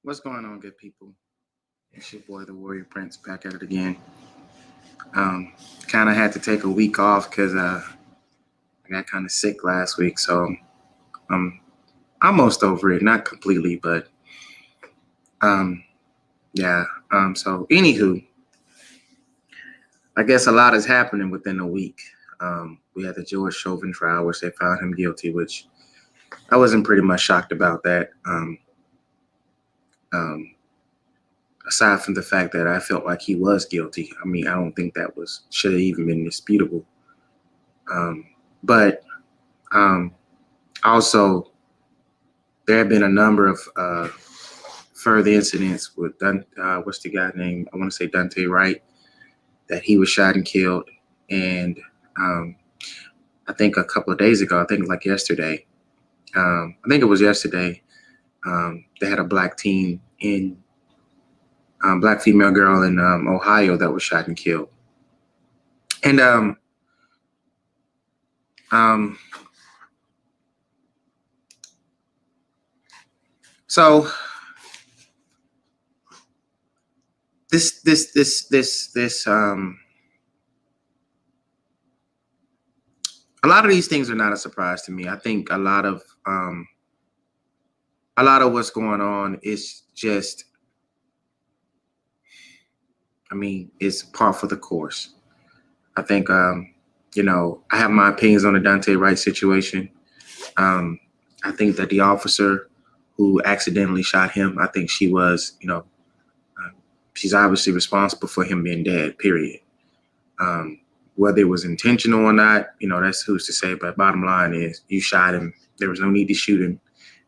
What's going on, good people? It's your boy, the Warrior Prince, back at it again. Um, Kind of had to take a week off because I got kind of sick last week, so I'm almost over it. Not completely, but um, yeah. So anywho, I guess a lot is happening within a week. We had the George Chauvin trial, which they found him guilty, which I wasn't pretty much shocked about that. Um, Aside from the fact that I felt like he was guilty, I mean, I don't think that was should have even been disputable. Um, but also, there have been a number of further incidents with what's the guy name? I want to say Dante Wright, that he was shot and killed. And um, I think a couple of days ago, I think like yesterday, I think it was yesterday, they had a black teen in black female girl in Ohio that was shot and killed. And um, so this a lot of these things are not a surprise to me. I think a lot of what's going on is just, I mean, it's par for the course. I think I have my opinions on the Dante Wright situation. Um, I think that the officer who accidentally shot him, I think she was, she's obviously responsible for him being dead, period. Um, Whether it was intentional or not, that's who's to say. But bottom line is, you shot him. There was no need to shoot him.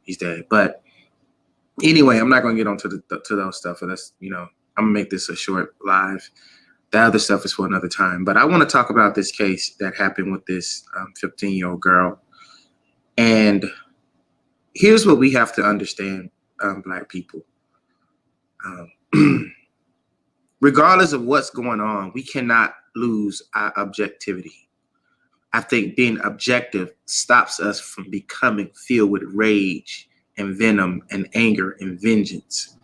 He's dead. But anyway, I'm not going to get onto to those stuff. And that's, I'm gonna make this a short live. The other stuff is for another time. But I want to talk about this case that happened with this 15-year-old girl. And here's what we have to understand, Black people. Regardless of what's going on, we cannot lose our objectivity. I think being objective stops us from becoming filled with rage and venom and anger and vengeance.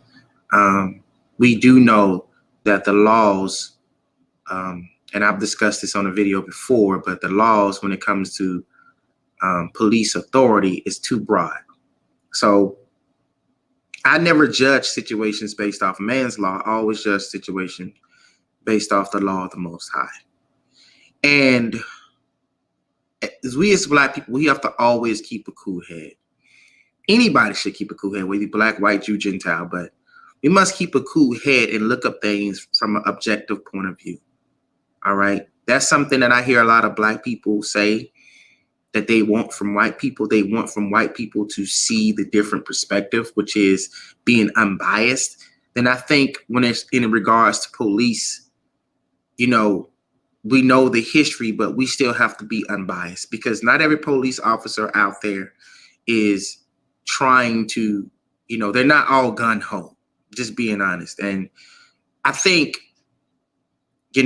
We do know that the laws, and I've discussed this on a video before, but the laws when it comes to police authority is too broad. So I never judge situations based off man's law. I always judge situations based off the law of the Most High. And as we as Black people, we have to always keep a cool head. Anybody should keep a cool head, whether you're Black, white, Jew, Gentile, but we must keep a cool head and look up things from an objective point of view. All right. That's something that I hear a lot of Black people say that they want from white people. They want from white people to see the different perspective, which is being unbiased. Then I think when it's in regards to police, we know the history, but we still have to be unbiased, because not every police officer out there is trying to, they're not all gun ho, just being honest. And I think, you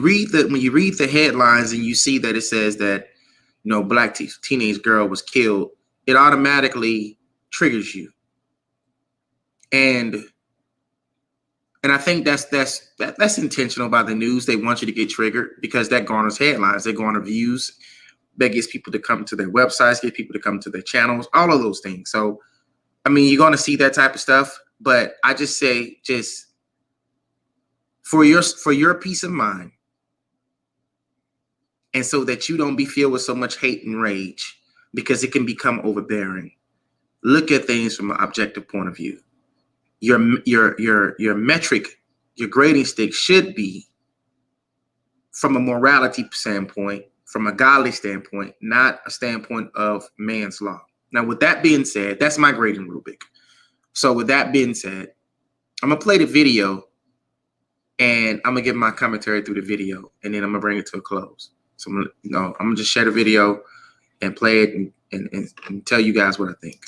read the headlines and you see that it says that Black teenage girl was killed, it automatically triggers you. And I think that's intentional by the news. They want you to get triggered because that garners headlines, they garner views, that gets people to come to their websites, get people to come to their channels, all of those things. So I mean, you're going to see that type of stuff, but I just say, just for your peace of mind, and so that you don't be filled with so much hate and rage, because it can become overbearing. Look at things from an objective point of view. Your metric, your grading stick should be from a morality standpoint, from a godly standpoint, not a standpoint of man's law. Now, with that being said, that's my grading rubric. So with that being said, I'm gonna play the video and I'm gonna give my commentary through the video, and then I'm gonna bring it to a close. So I'm gonna just share the video and play it and tell you guys what I think.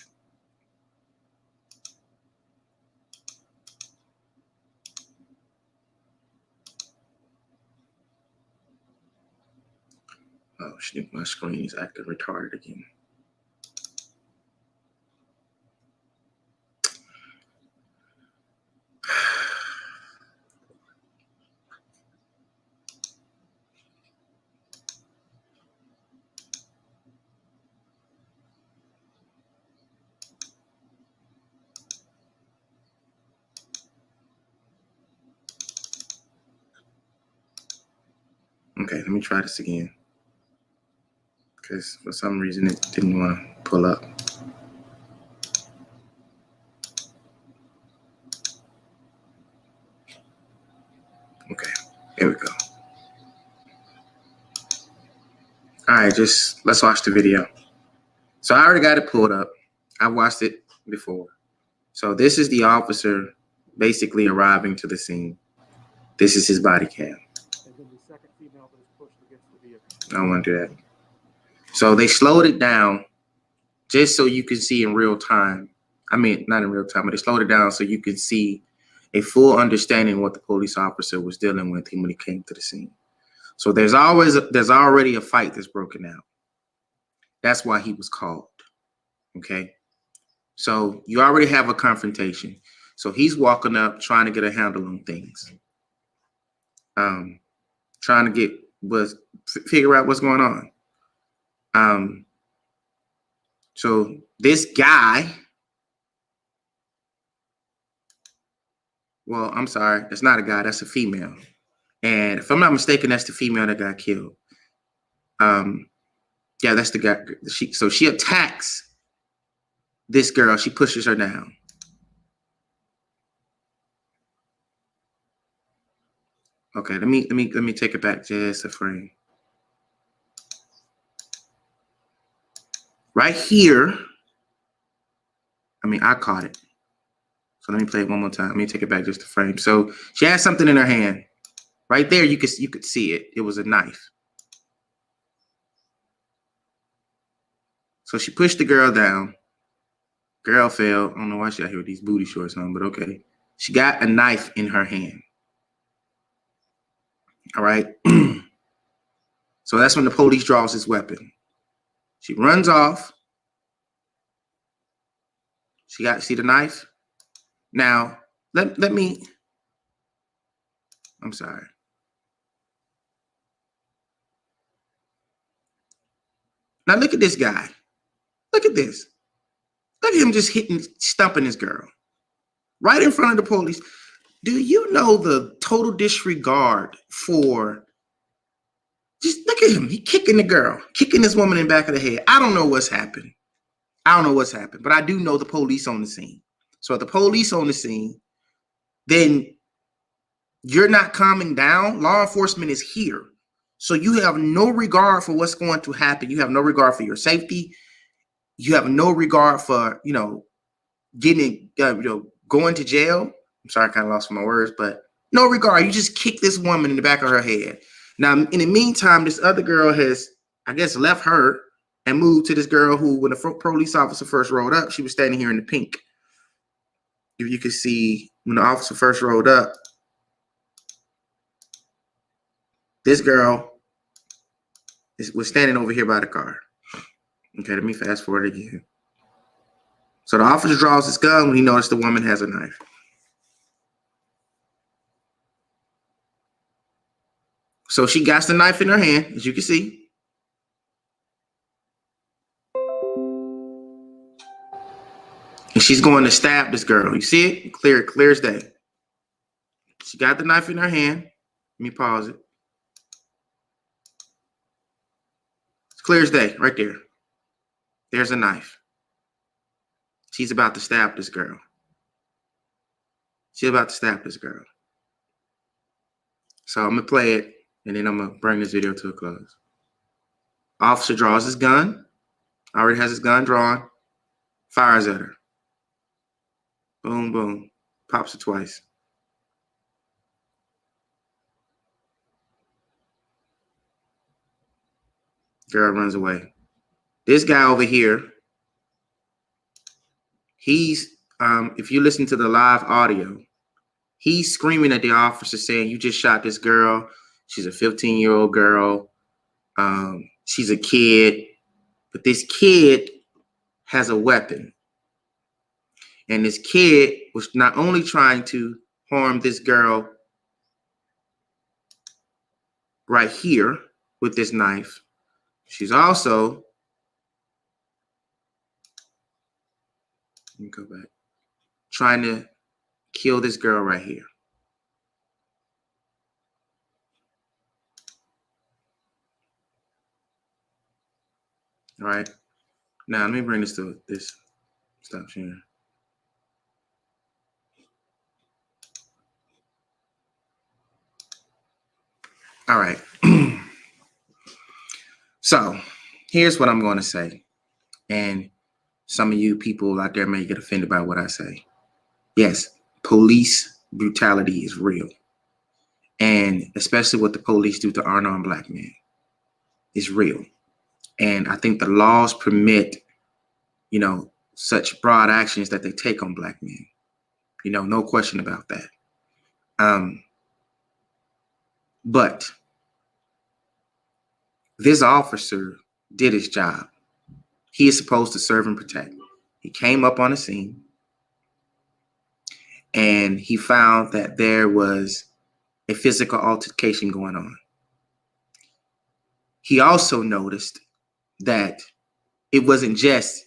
Oh shit, my screen is acting retarded again. Okay, let me try this again. Because for some reason it didn't want to pull up. Okay, here we go. All right, just let's watch the video. So I already got it pulled up. I watched it before. So this is the officer basically arriving to the scene. This is his body cam. And then the second female that is pushed against the vehicle. I don't want to do that. So they slowed it down just so you can see in real time. I mean, not in real time, but they slowed it down so you can see a full understanding of what the police officer was dealing with when he came to the scene. So there's already a fight that's broken out. That's why he was called. Okay. So you already have a confrontation. So he's walking up, trying to get a handle on things. Trying to figure out what's going on. So this guy, well, I'm sorry, that's not a guy, that's a female. And if I'm not mistaken, that's the female that got killed. Yeah, that's the guy. So she attacks this girl. She pushes her down. Okay, let me take it back just a frame. Right here. I mean, I caught it. So let me play it one more time. Let me take it back just a frame. So she had something in her hand. Right there, you could see it. It was a knife. So she pushed the girl down. Girl fell. I don't know why she out here with these booty shorts on, but okay. She got a knife in her hand. All right. So that's when the police draws his weapon. She runs off. See the knife? Now, let me, I'm sorry. Now look at this guy. Look at this. Look at him just stumping this girl. Right in front of the police. Do you know the total disregard for, just look at him. He kicking the girl, kicking this woman in the back of the head. I don't know what's happened. But I do know the police on the scene. So if the police on the scene, then you're not calming down. Law enforcement is here. So you have no regard for what's going to happen. You have no regard for your safety. You have no regard for, getting, going to jail. I'm sorry, I kind of lost my words, but no regard. You just kick this woman in the back of her head. Now, in the meantime, this other girl has, I guess, left her and moved to this girl who, when the police officer first rolled up, she was standing here in the pink. If you could see, when the officer first rolled up, this girl was standing over here by the car. Okay, let me fast forward again. So the officer draws his gun when he noticed the woman has a knife. So she got the knife in her hand, as you can see. And she's going to stab this girl. You see it? Clear as day. She got the knife in her hand. Let me pause it. It's clear as day, right there. There's a knife. She's about to stab this girl. She's about to stab this girl. So I'm going to play it, and then I'm going to bring this video to a close. Officer draws his gun. Already has his gun drawn. Fires at her. Boom, boom. Pops it twice. Girl runs away. This guy over here, he's, if you listen to the live audio, he's screaming at the officer saying, "You just shot this girl. She's a 15-year-old girl. She's a kid. But this kid has a weapon. And this kid was not only trying to harm this girl right here with this knife, she's also," let me go back, "trying to kill this girl right here." All right. Now let me bring this to this. Stop sharing. All right. So here's what I'm going to say. And some of you people out there may get offended by what I say. Yes, police brutality is real. And especially what the police do to unarmed black men is real. And I think the laws permit, such broad actions that they take on black men. No question about that. But this officer did his job. He is supposed to serve and protect. He came up on the scene and he found that there was a physical altercation going on. He also noticed that it wasn't just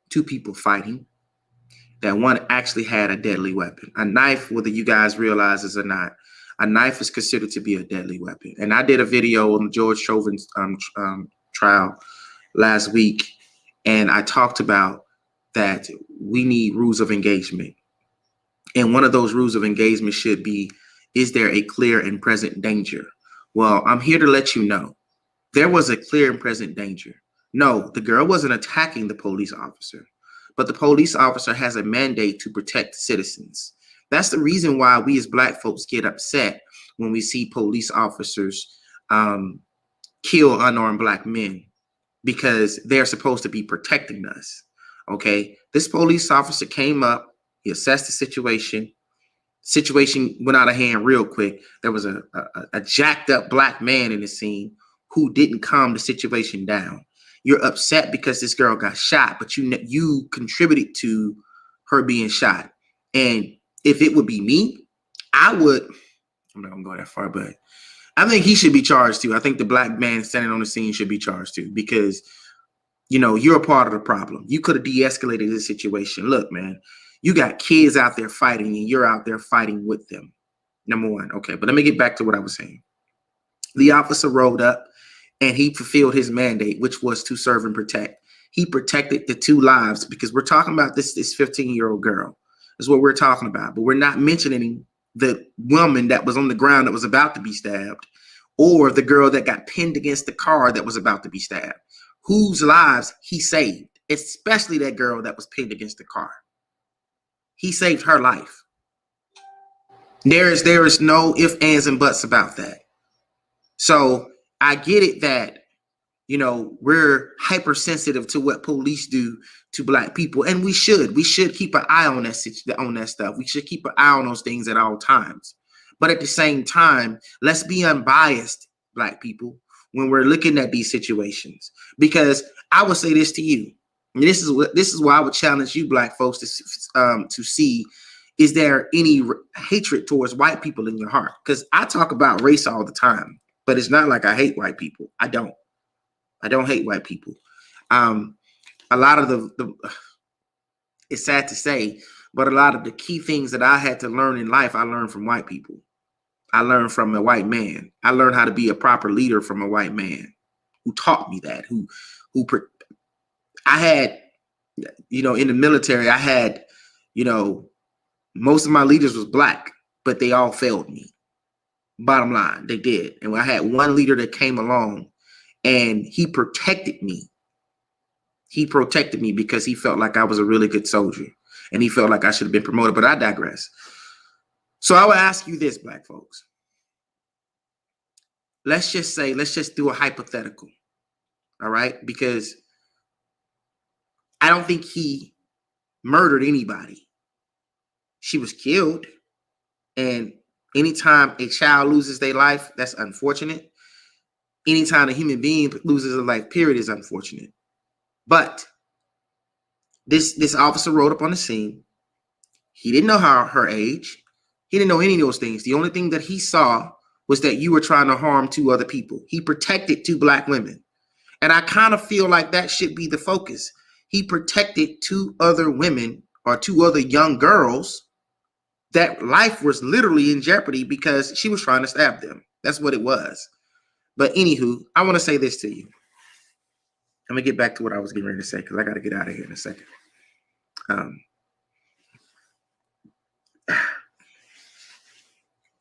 two people fighting, that one actually had a deadly weapon. A knife, whether you guys realize this or not, a knife is considered to be a deadly weapon. And I did a video on George Chauvin's trial last week, and I talked about that we need rules of engagement. And one of those rules of engagement should be, is there a clear and present danger? Well, I'm here to let you know, there was a clear and present danger. No, the girl wasn't attacking the police officer, but the police officer has a mandate to protect citizens. That's the reason why we as black folks get upset when we see police officers kill unarmed black men, because they're supposed to be protecting us. Okay, this police officer came up, he assessed the situation. Situation went out of hand real quick. There was a jacked up black man in the scene who didn't calm the situation down. You're upset because this girl got shot, but you contributed to her being shot. And if it would be me, I'm not gonna go that far, but I think he should be charged too. I think the black man standing on the scene should be charged too, because you're a part of the problem. You could have de-escalated this situation. Look, man, you got kids out there fighting and you're out there fighting with them. Number one. Okay, but let me get back to what I was saying. The officer rolled up and he fulfilled his mandate, which was to serve and protect. He protected the two lives, because we're talking about this 15-year-old girl. That's what we're talking about. But we're not mentioning the woman that was on the ground that was about to be stabbed, or the girl that got pinned against the car that was about to be stabbed, whose lives he saved, especially that girl that was pinned against the car. He saved her life. There is no ifs, ands, and buts about that. So I get it that, we're hypersensitive to what police do to black people. And we should keep an eye on that stuff. We should keep an eye on those things at all times. But at the same time, let's be unbiased, black people, when we're looking at these situations. Because I would say this to you, and this is why I would challenge you, black folks, to see, is there any hatred towards white people in your heart? Because I talk about race all the time, but it's not like I hate white people. I don't hate white people. A lot of it's sad to say, but a lot of the key things that I had to learn in life, I learned from white people. I learned from a white man. I learned how to be a proper leader from a white man who taught me that, I had, in the military, I had, most of my leaders was black, but they all failed me. Bottom line, they did. And I had one leader that came along and he protected me. He protected me because he felt like I was a really good soldier and he felt like I should have been promoted, but I digress. So I would ask you this, black folks. Let's just do a hypothetical. All right? Because I don't think he murdered anybody. She was killed. And anytime a child loses their life, that's unfortunate. Anytime a human being loses a life, period, is unfortunate. But this officer rode up on the scene. He didn't know her age. He didn't know any of those things. The only thing that he saw was that you were trying to harm two other people. He protected two black women. And I kind of feel like that should be the focus. He protected two other women or two other young girls that life was literally in jeopardy because she was trying to stab them. That's what it was. But anywho, I want to say this to you. I'm gonna get back to what I was getting ready to say because I got to get out of here in a second.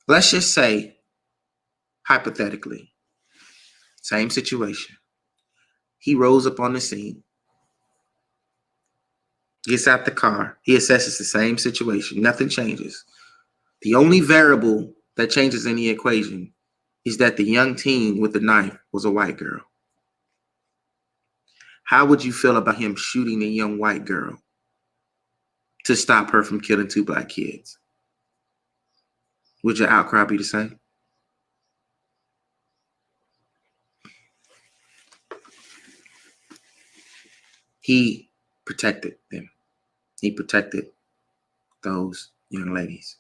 Let's just say, hypothetically, same situation. He rolls up on the scene, gets out the car. He assesses the same situation. Nothing changes. The only variable that changes in the equation is that the young teen with the knife was a white girl. How would you feel about him shooting a young white girl to stop her from killing 2 black kids? Would your outcry be the same? He protected them. He protected those young ladies.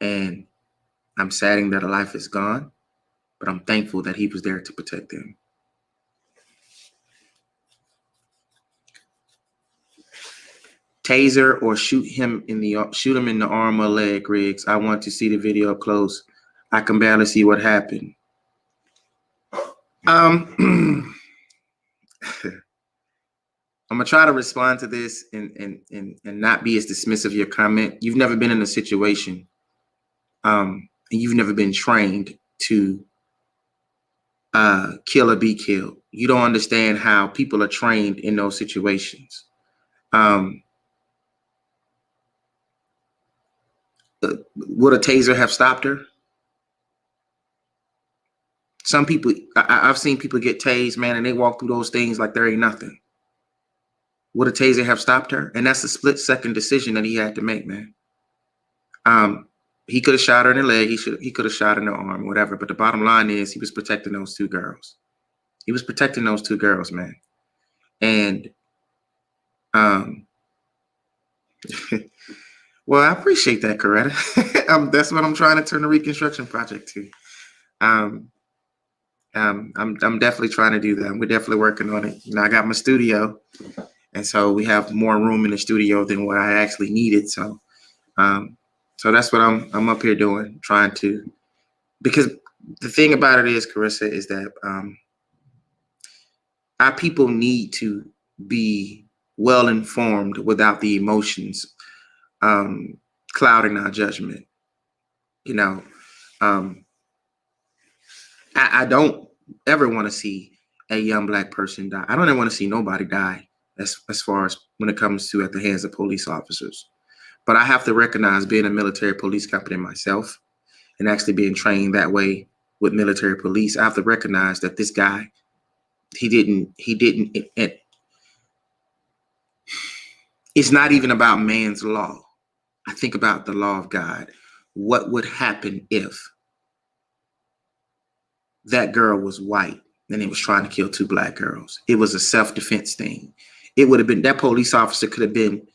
And I'm saddened that a life is gone, but I'm thankful that he was there to protect them. Taser or shoot him in the arm or leg, Riggs. I want to see the video up close. I can barely see what happened. I'm gonna try to respond to this and not be as dismissive of your comment. You've never been in a situation, and you've never been trained to kill or be killed. You don't understand how people are trained in those situations. Would a taser have stopped her? Some people, I've seen people get tased, man, and they walk through those things like there ain't nothing. Would a taser have stopped her? And that's a split-second decision that he had to make, man. He could have shot her in the leg. He could have shot her in the arm, whatever. But the bottom line is he was protecting those 2 girls. He was protecting those 2 girls, man. And well, I appreciate that, Coretta. That's what I'm trying to turn the Reconstruction Project to. I'm definitely trying to do that. We're definitely working on it. You know, I got my studio, and so we have more room in the studio than what I actually needed. So, so that's what I'm up here doing, trying to. Because the thing about it is, Carissa, is that our people need to be well informed without the emotions clouding our judgment. You know, I don't ever want to see a young black person die. I don't ever want to see nobody die as far as when it comes to at the hands of police officers. But I have to recognize, being a military police captain myself and actually being trained that way with military police, I have to recognize that this guy, he didn't, it's not even about man's law. I think about the law of God. What would happen if that girl was white and he was trying to kill 2 black girls? It was a self-defense thing. It would have been, that police officer could have been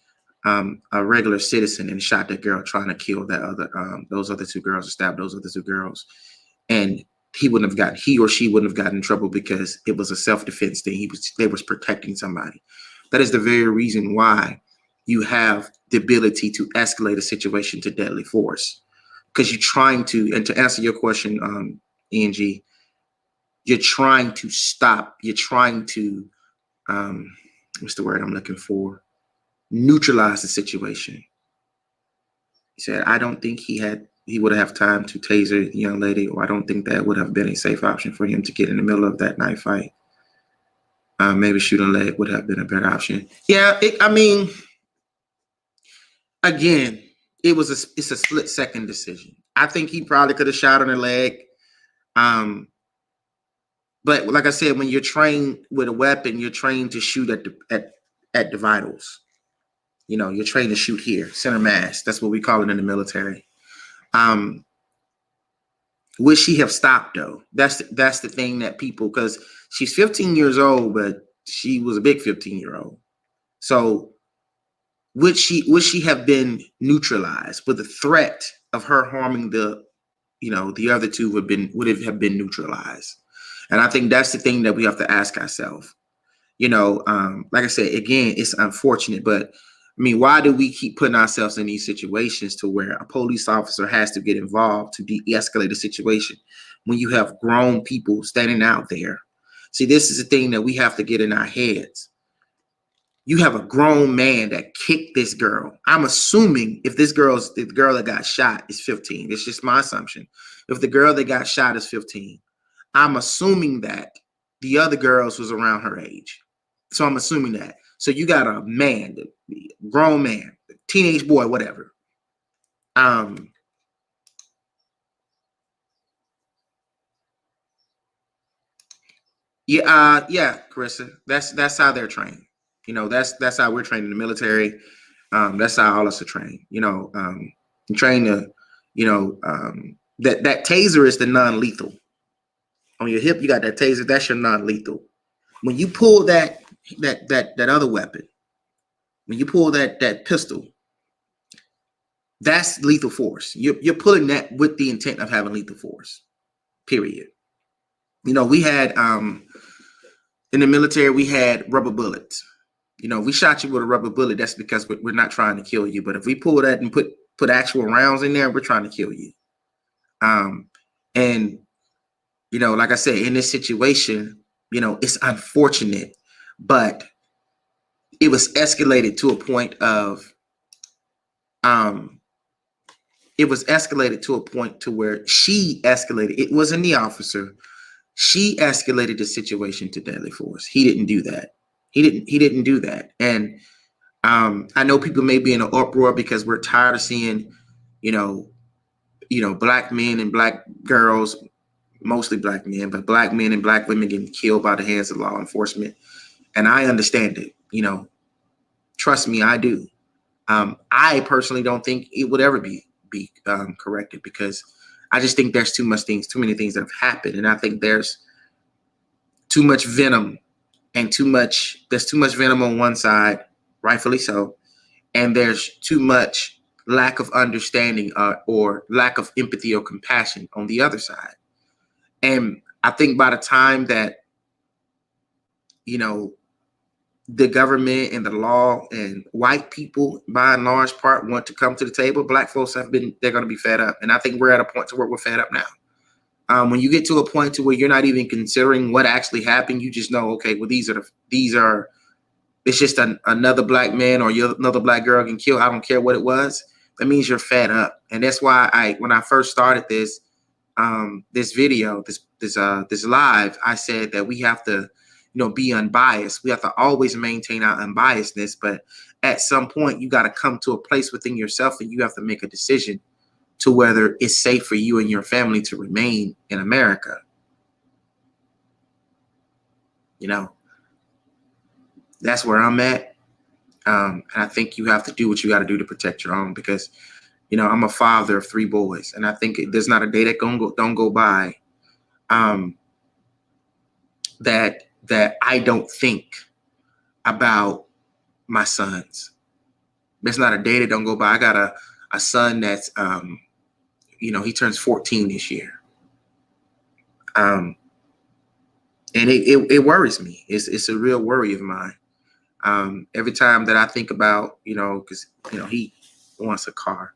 a regular citizen and shot that girl trying to kill those other 2 girls, or stab those other 2 girls. And he or she wouldn't have gotten in trouble because it was a self-defense thing. They was protecting somebody. That is the very reason why you have the ability to escalate a situation to deadly force, because you're trying to, and to answer your question, ENG, you're trying to stop, you're trying to, what's the word I'm looking for? Neutralize the situation. He said, I don't think he would have time to taser the young lady, or I don't think that would have been a safe option for him to get in the middle of that knife fight. Maybe shooting a leg would have been a better option. Yeah, I mean, again, it's a split-second decision. I think he probably could have shot on the leg. But like I said, when you're trained with a weapon, you're trained to shoot at the vitals. You know, you're trained to shoot here, center mass. That's what we call it in the military. Would she have stopped though? That's the thing that people, because she's 15 years old, but she was a big 15-year-old. So would she have been neutralized? Would the threat of her harming the other 2 would have been neutralized? And I think that's the thing that we have to ask ourselves. You know, like I said, again, it's unfortunate, but I mean, why do we keep putting ourselves in these situations to where a police officer has to get involved to de-escalate a situation when you have grown people standing out there See, this is the thing that we have to get in our heads. You have a grown man that kicked this girl. I'm assuming if the girl that got shot is 15, it's just my assumption. If the girl that got shot is 15, I'm assuming that the other girls was around her age. So I'm assuming that. So you got a man, grown man, teenage boy, whatever. Yeah, Carissa. That's how they're trained. You know, that's how we're trained in the military. That's how all of us are trained. You know, trained to, you know, that taser is the non-lethal. On your hip, you got that taser. That's your non-lethal. When you pull that other weapon, when you pull that pistol, that's lethal force. You're pulling that with the intent of having lethal force. Period. You know, we had in the military, we had rubber bullets. You know, we shot you with a rubber bullet. That's because we're not trying to kill you. But if we pull that and put actual rounds in there, we're trying to kill you. And you know, like I said, in this situation, you know, it's unfortunate, but it was escalated to a point of to where she escalated. It wasn't the officer. She escalated the situation to deadly force. He didn't do that. He didn't do that. And I know people may be in an uproar because we're tired of seeing, you know, black men and black girls, mostly black men, but black men and black women getting killed by the hands of law enforcement. And I understand it. You know, trust me, I do. I personally don't think it would ever be corrected because I just think there's too many things that have happened. And I think there's too much venom and there's too much venom on one side, rightfully so. And there's too much lack of understanding or lack of empathy or compassion on the other side. And I think by the time that, you know, the government and the law and white people, by and large part, want to come to the table, black folks they're going to be fed up. And I think we're at a point to where we're fed up now. When you get to a point to where you're not even considering what actually happened, you just know, okay, well, it's just another black man or another black girl getting killed. I don't care what it was. That means you're fed up. And that's why when I first started this video, this live, I said that we have to, you know, be unbiased. We have to always maintain our unbiasedness. But at some point, you got to come to a place within yourself and you have to make a decision to whether it's safe for you and your family to remain in America. You know, that's where I'm at. And I think you have to do what you got to do to protect your own because, you know, I'm a father of 3 boys. And I think there's not a day that don't go by that I don't think about my sons. There's not a day that don't go by. I got a son that's, you know, he turns 14 this year. And it worries me. It's a real worry of mine. Every time that I think about, you know, because, you know, he wants a car.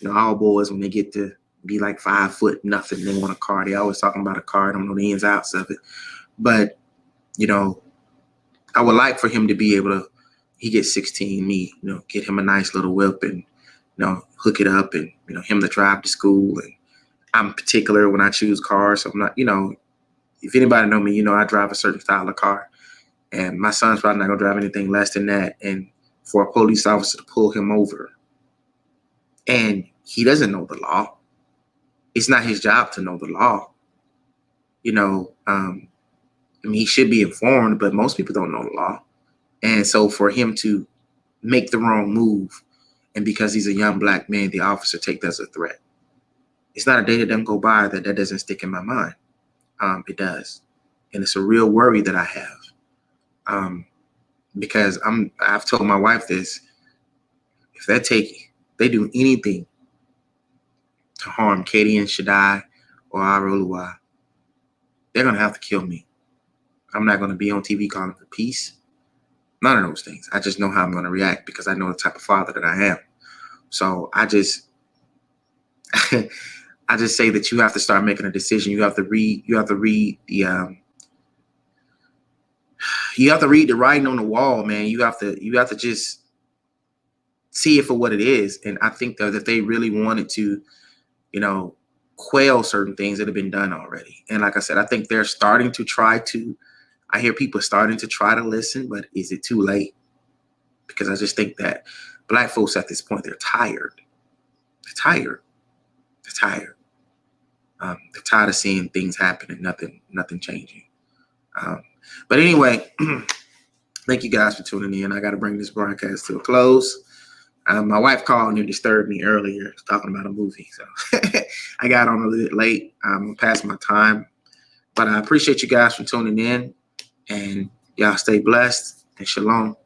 You know, all boys, when they get to be like 5 foot nothing, they want a car. They always talking about a car. I don't know the ins and outs of it. But, you know, I would like for him to be able to, he gets 16, me, you know, get him a nice little whip and, you know, hook it up and, you know, him to drive to school. And I'm particular when I choose cars. So I'm not, you know, if anybody know me, you know, I drive a certain style of car. And my son's probably not going to drive anything less than that. And for a police officer to pull him over, and he doesn't know the law. It's not his job to know the law. You know, I mean, he should be informed, but most people don't know the law. And so for him to make the wrong move, and because he's a young black man, the officer take that as a threat. It's not a day that doesn't go by that doesn't stick in my mind. It does. And it's a real worry that I have. Because I've told my wife this, if they do anything to harm Katie and Shaddai or Arolua, they're going to have to kill me. I'm not going to be on TV calling for peace. None of those things. I just know how I'm going to react because I know the type of father that I am. So I just say that you have to start making a decision. You have to read the you have to read the writing on the wall, man. You have to just see it for what it is. And I think that if they really wanted to, quail certain things that have been done already. And like I said, I think they're starting to try to. I hear people starting to try to listen, but is it too late? Because I just think that Black folks at this point, they're tired. They're tired. They're tired. They're tired of seeing things happen and nothing changing. But anyway, thank you guys for tuning in. I got to bring this broadcast to a close. My wife called and disturbed me earlier talking about a movie. So I got on a little bit late. I'm past my time. But I appreciate you guys for tuning in. And y'all stay blessed and shalom.